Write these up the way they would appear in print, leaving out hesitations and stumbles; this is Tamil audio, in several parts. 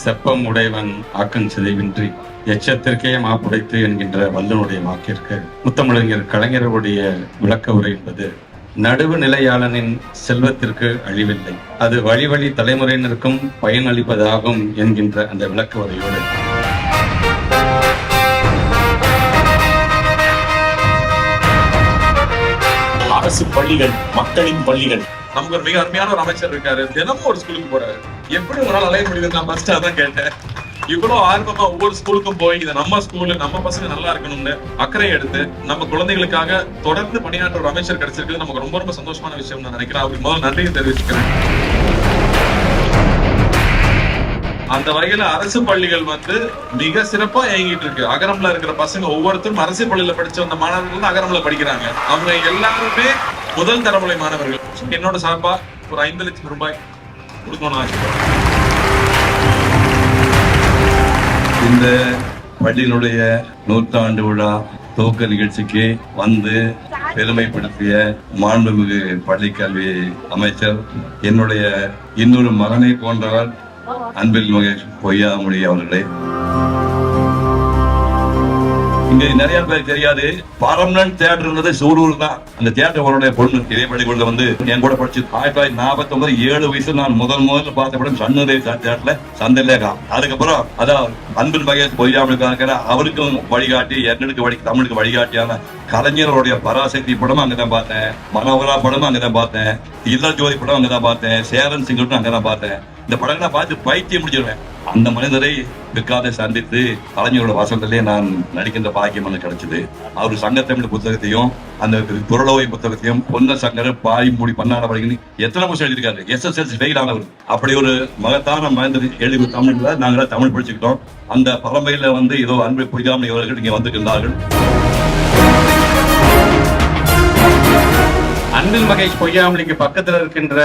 செப்பம் உடையவன் ஆக்கஞ்சிதைவின்றி எச்சத்திற்கே மாப்புடைத்து என்கின்ற வல்லனுடைய வாக்கிற்கு முத்தமிழறிஞர் கலைஞருடைய விளக்க உரை என்பது நடுவு நிலையாளனின் செல்வத்திற்கு அழிவில்லை, அது வழி வழி தலைமுறையினருக்கும் பயனளிப்பதாகும் என்கின்ற அந்த விளக்க உரையோடு அரசு பள்ளிகள் மக்களின் பள்ளிகள். நமக்கு ஒரு மிக அருமையான ஒரு அமைச்சர் இருக்காரு, தினமும் ஒரு ஸ்கூலுக்கு போறாரு. எப்படி உங்களால அலைய முடியுது? நான் ஃபர்ஸ்ட் அதான் கேட்டேன். இவ்வளவு ஆர்வமா ஒவ்வொரு ஸ்கூலுக்கும் போய் இதை நம்ம ஸ்கூலு நம்ம பசங்க நல்லா இருக்கணும்னு அக்கறை எடுத்து நம்ம குழந்தைகளுக்காக தொடர்ந்து பணியாற்ற ஒரு அமைச்சர் கிடைச்சிருக்கு. நமக்கு ரொம்ப ரொம்ப சந்தோஷமான விஷயம் நான் நினைக்கிறேன். அவருக்கு முதல்ல நன்றியை தெரிவிச்சுக்கிறேன். அந்த வகையில அரசு பள்ளிகள் மிக சிறப்பா இயங்கிட்டு இருக்கு. அகரம்ல இருக்கிற பசங்க ஒவ்வொருத்தரும் அரசு பள்ளியில படிச்ச அந்த மாணவர்கள் அகரம்ல படிக்கிறாங்க. அவங்க எல்லாருமே முதல் தலைமுறை மாணவர்கள். என்னோட சார்பா ஒரு 5 லட்சம் ரூபாய் கொடுக்கணும். இந்த பள்ளியினுடைய 100ஆண்டு விழா துவக்க நிகழ்ச்சிக்கு வந்து பெருமைப்படுத்திய மாண்புமிகு பள்ளிக்கல்வி அமைச்சர், என்னுடைய இன்னொரு மகனை போன்றவர் அன்பில் மகேஷ் பொய்யாமொழி அவர்களே. இங்க நிறைய பேர் தெரியாது, பர்மனன்ட் தியேட்டர் சூரூர் தான். அந்த தியேட்டர் அவருடைய பொண்ணு இதே பள்ளிக்கூடல என் கூட படிச்சு 1949 7 வயசு நான் முதல்ல பார்த்த படம் சண்முகதேவி தியேட்டர்ல சந்திரலேகா. அதுக்கப்புறம் அதான் அன்பில் மகேஷ் பொய்யாமொழி அவருக்கும் வழிகாட்டி, எங்களுக்கு தமிழுக்கு வழிகாட்டியான கலைஞருடைய பராசக்தி படமும் அங்கதான் பார்த்தேன், மனோகரா படமும் அங்கதான் பார்த்தேன், இல்ல ஜோதி படம் அங்கதான் பார்த்தேன், சேரன் சிங்கட்டும் அங்கதான் பார்த்தேன். இந்த படங்களை பார்த்து பைத்தியம் முடிச்சிருவேன். அந்த மனிதரை பிற்காலத்தை சந்தித்து கலைஞரோட வசனத்திலே நான் நடிக்கின்ற பாக்கியம் எனக்கு கிடைச்சது. அவர் சங்கத்தமிழ் புத்தகத்தையும் அந்த குரலோவை புத்தகத்தையும் பொன்ன சங்கர் பாய்மூடி பன்னாட படிக்கணும் எத்தனை வருஷம் எழுதியிருக்காரு. SSLC ஃபெயில் ஆனவர். அப்படி ஒரு மகத்தான மனிதர் எழுதி தமிழ்ல நாங்கள தமிழ் படிச்சுக்கிட்டோம். அந்த பரம்பரையில இதோ அன்பு பொய்யாமொழி அவர்கள் இங்க வந்திருக்கின்றார்கள். அன்பில் மகேஷ் பொய்யாமொழிக்கு பக்கத்தில் இருக்கின்ற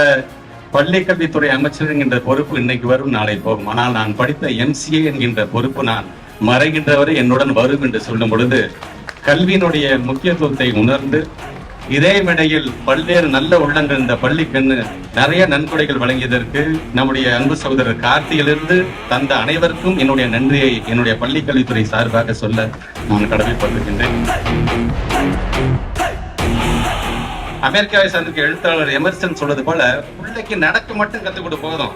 பள்ளிக்கல்வித்துறை அமைச்சர் என்கின்ற பொறுப்பு இன்னைக்கு வரும், நாளை போகும். ஆனால் நான் படித்த MCA என்கின்ற பொறுப்பு நான் மறைகின்றவரை என்னுடன் வரும் என்று சொல்லும் பொழுது கல்வியினுடைய முக்கியத்துவத்தை உணர்ந்து இதே மேடையில் பல்வேறு நல்ல உள்ளங்கள் இந்த பள்ளிக்கு நிறைய நன்கொடைகள் வழங்கியதற்கு நம்முடைய அன்பு சகோதரர் கார்த்தியிலிருந்து தந்த அனைவருக்கும் என்னுடைய நன்றியை என்னுடைய பள்ளிக்கல்வித்துறை சார்பாக சொல்ல நான் கடமைப்பட்டிருக்கின்றேன். அமெரிக்காவை சார்ந்த எழுத்தாளர் எமர்சன் சொல்றது போல, பிள்ளைக்கு நடக்க மட்டும் கத்துக் கொடு போதும்,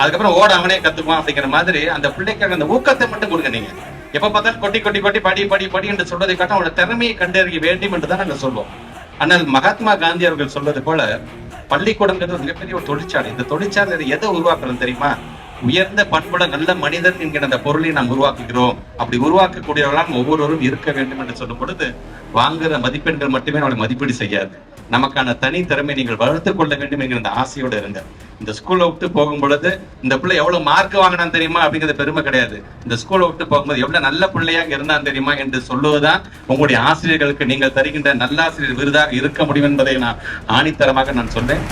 அதுக்கப்புறம் ஓட அவனே கத்துக்குவான் அப்படிங்கிற மாதிரி அந்த பிள்ளைக்கான அந்த ஊக்கத்தை மட்டும் கொடுங்க. நீங்க எப்ப பார்த்தாலும் கொட்டி கொட்டி கொட்டி படி படி படி என்று சொல்வதை காட்டும் அவனோட திறமையை கண்டறிய வேண்டும் என்றுதான் நாங்க சொல்வோம். ஆனால் மகாத்மா காந்தி அவர்கள் சொல்வது போல பள்ளிக்கூடங்கிறது ஒரு மிகப்பெரிய ஒரு தொழிற்சாலை. இந்த தொழிற்சாலை எதை உருவாக்குறது தெரியுமா? உயர்ந்த பண்புட நல்ல மனிதன் என்கிற அந்த பொருளை நாம் உருவாக்குகிறோம். அப்படி உருவாக்கக்கூடியவர்களாம் ஒவ்வொருவரும் இருக்க வேண்டும் என்று சொல்லும் பொழுது வாங்குற மதிப்பெண்கள் மட்டுமே அவளை மதிப்பீடு செய்யாது. நமக்கான தனி திறமை நீங்கள் வளர்த்துக் கொள்ள வேண்டும் என்கிற அந்த ஆசையோடு இருங்க. இந்த ஸ்கூலை விட்டு போகும் பொழுது இந்த பிள்ளை எவ்வளவு மார்க் வாங்கினான்னு தெரியுமா அப்படிங்கிறது பெருமை கிடையாது. இந்த ஸ்கூலை விட்டு போகும்போது எவ்வளவு நல்ல பிள்ளையாக இருந்தான் தெரியுமா என்று சொல்லுவதுதான் உங்களுடைய ஆசிரியர்களுக்கு நீங்கள் தருகின்ற நல்லாசிரியர் விருதாக இருக்க முடியும் என்பதை நான் ஆணித்தரமாக நான் சொல்றேன்.